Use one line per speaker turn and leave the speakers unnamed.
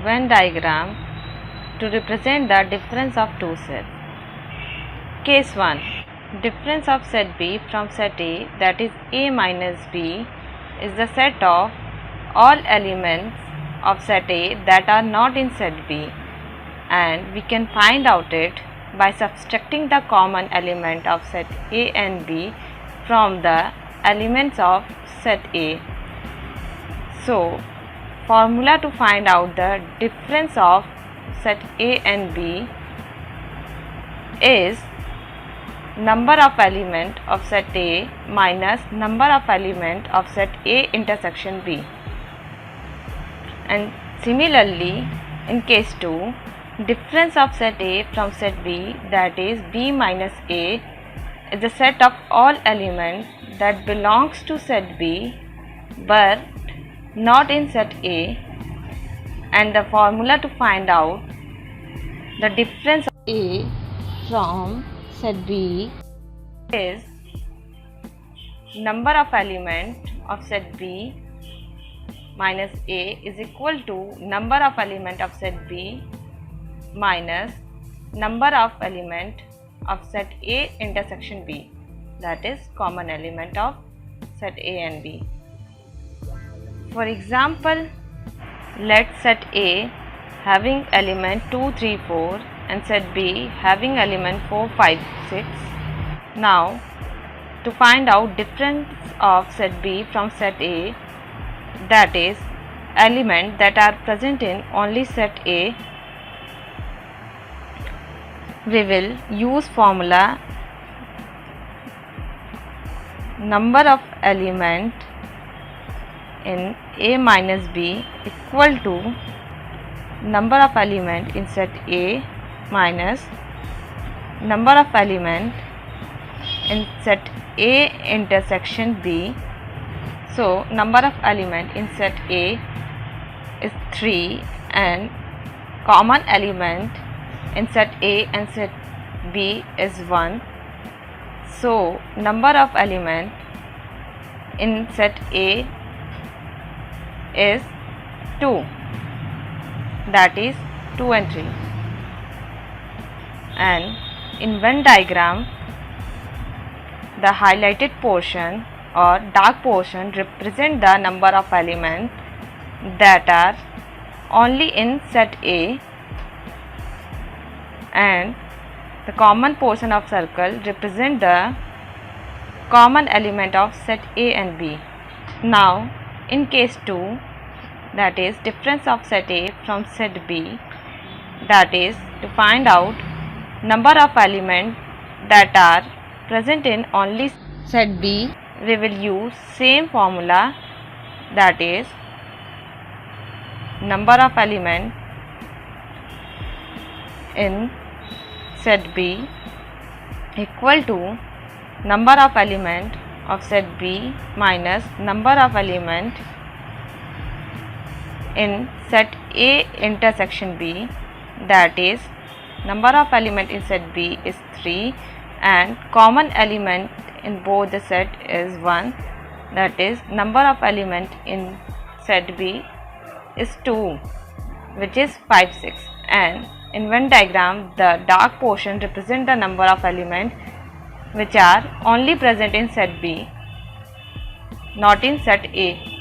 Venn diagram to represent the difference of two sets. Case 1. Difference of set B from set A, that is A minus B, is the set of all elements of set A that are not in set B, and we can find out it by subtracting the common element of set A and B from the elements of set A. So, formula to find out the difference of set A and B is number of element of set A minus number of element of set A intersection B. And similarly, in case 2, difference of set A from set B, that is B minus A, is the set of all elements that belongs to set B but not in set A, and the formula to find out the difference of A from set B is number of element of set B minus A is equal to number of element of set B minus number of element of set A intersection B, that is common element of set A and B. For example, let set A having element 2, 3, 4 and set B having element 4, 5, 6. Now, to find out difference of set B from set A, that is element that are present in only set A, we will use formula number of element in A minus B equal to number of element in set A minus number of element in set A intersection B. So, number of element in set A is 3 and common element in set A and set B is 1. So, number of element in set A is 2, that is 2 and 3. And in Venn diagram, the highlighted portion or dark portion represent the number of elements that are only in set A, and the common portion of circle represent the common element of set A and B. Now, in case 2, that is difference of set A from set B, that is to find out number of elements that are present in only set B, we will use same formula, that is number of element in set B equal to number of element of set B minus number of element in set A intersection B, that is number of element in set B is 3 and common element in both the set is 1, that is number of element in set B is 2, which is 5, 6. And in Venn diagram, the dark portion represent the number of elements which are only present in set B, not in set A.